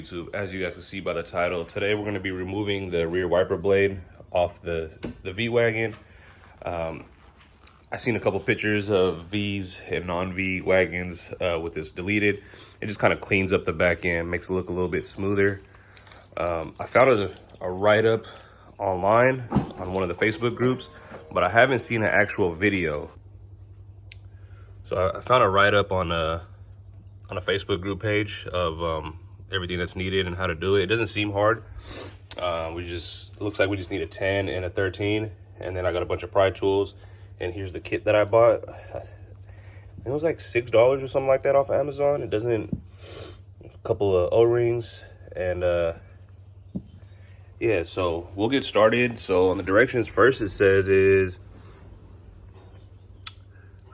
YouTube? As you guys can see by the title, today we're going to be removing the rear wiper blade off the V-Wagon. I seen a couple pictures of V's and non-V wagons with this deleted. It just kind of cleans up the back end, makes it look a little bit smoother. I found a write-up online on one of the Facebook groups, but I haven't seen an actual video. So I found a write-up on a Facebook group page of everything that's needed and how to do it. It doesn't seem hard. It looks like we just need a 10 and a 13, and then I got a bunch of pry tools. And here's the kit that I bought. It was like $6 or something like that off of Amazon. It doesn't, a couple of O-rings, and yeah, so we'll get started. So on the directions, first it says is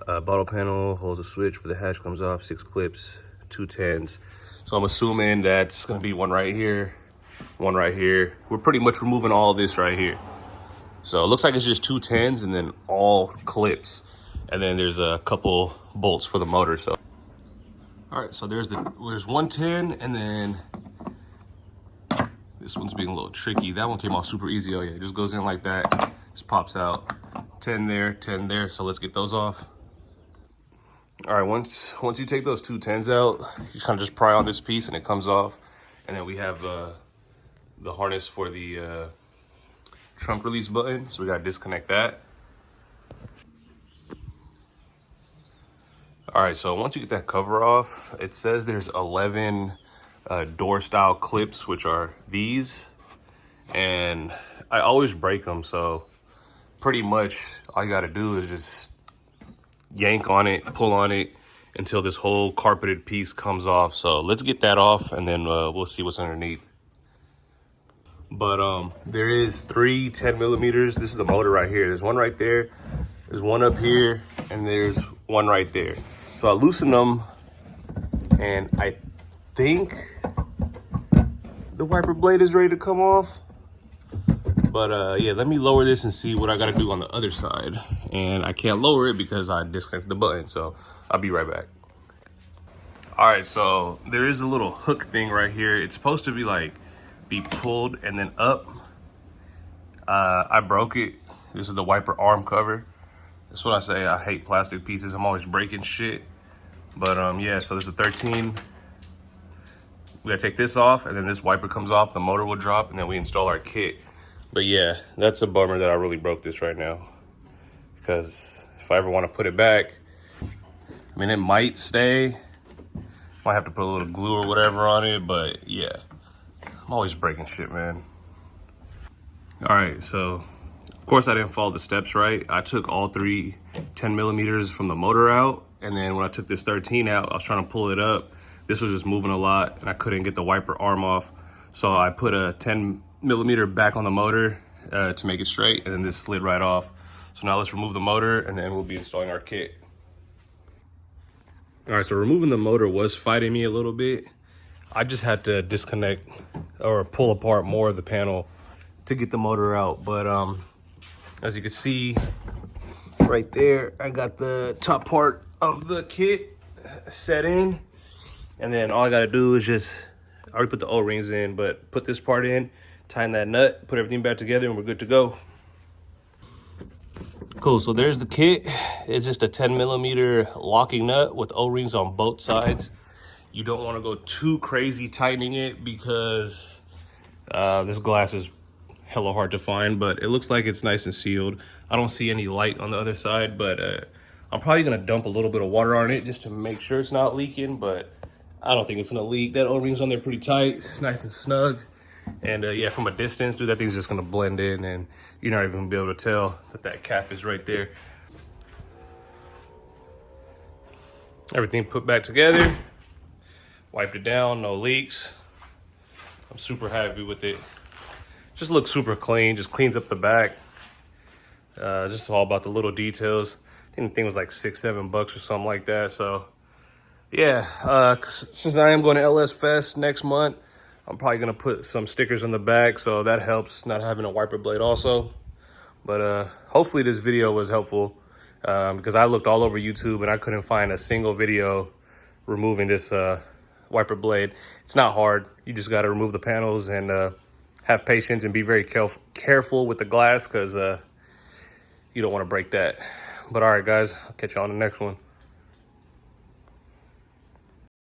bottle panel holds a switch for the hatch comes off, 6 clips, 2 10s. So I'm assuming that's gonna be one right here, one right here. We're pretty much removing all of this right here. So it looks like it's just 2 10s and then all clips. And then there's a couple bolts for the motor. So, all right, so there's one 10, and then this one's being a little tricky. That one came off super easy. Oh yeah, it just goes in like that, just pops out. 10 there, 10 there. So let's get those off. All right, once you take those 2 10s out, you kind of just pry on this piece and it comes off. And then we have the harness for the trunk release button. So we gotta disconnect that. All right, so once you get that cover off, it says there's 11 door style clips, which are these. And I always break them, so pretty much all you gotta do is just yank on it, pull on it until this whole carpeted piece comes off. So let's get that off, and then we'll see what's underneath. But there is 3 10 millimeters. This is the motor right here. There's one right there, there's one up here, and there's one right there. So I loosened them, and I think the wiper blade is ready to come off. But yeah, let me lower this and see what I gotta do on the other side. And I can't lower it because I disconnected the button, so I'll be right back. All right, so there is a little hook thing right here. It's supposed to be pulled and then up. I broke it. This is the wiper arm cover. That's what I say. I hate plastic pieces. I'm always breaking shit. But yeah, so there's a 13. We gotta take this off, and then this wiper comes off, the motor will drop, and then we install our kit. But yeah, that's a bummer that I really broke this right now, because if I ever want to put it back, I mean, it might stay. Might have to put a little glue or whatever on it, but yeah, I'm always breaking shit, man. All right, so of course I didn't follow the steps right. I took all 3 10 millimeters from the motor out, and then when I took this 13 out, I was trying to pull it up. This was just moving a lot, and I couldn't get the wiper arm off. So I put a 10 millimeter back on the motor to make it straight, and then this slid right off. So now let's remove the motor, and then we'll be installing our kit. All right, so removing the motor was fighting me a little bit. I just had to disconnect or pull apart more of the panel to get the motor out. But as you can see right there, I got the top part of the kit set in, and then all I gotta do is I already put the O-rings in, but put this part in, tighten that nut, put everything back together, and we're good to go. Cool, so there's the kit. It's just a 10 millimeter locking nut with O-rings on both sides. You don't want to go too crazy tightening it because this glass is hella hard to find, but it looks like it's nice and sealed. I don't see any light on the other side, but I'm probably gonna dump a little bit of water on it just to make sure it's not leaking, but I don't think it's gonna leak. That O-ring's on there pretty tight. It's nice and snug. And yeah, from a distance, dude, that thing's just gonna blend in, and you're not even gonna be able to tell that cap is right there. Everything put back together. Wiped it down, no leaks. I'm super happy with it. Just looks super clean, just cleans up the back. Just all about the little details. I think the thing was like $6, $7 or something like that. So yeah, since I am going to LS Fest next month, I'm probably gonna put some stickers on the back, so that helps not having a wiper blade also. But hopefully this video was helpful, because I looked all over YouTube and I couldn't find a single video removing this wiper blade. It's not hard. You just got to remove the panels and have patience and be very careful with the glass, because you don't want to break that. But all right, guys, I'll catch you on the next one.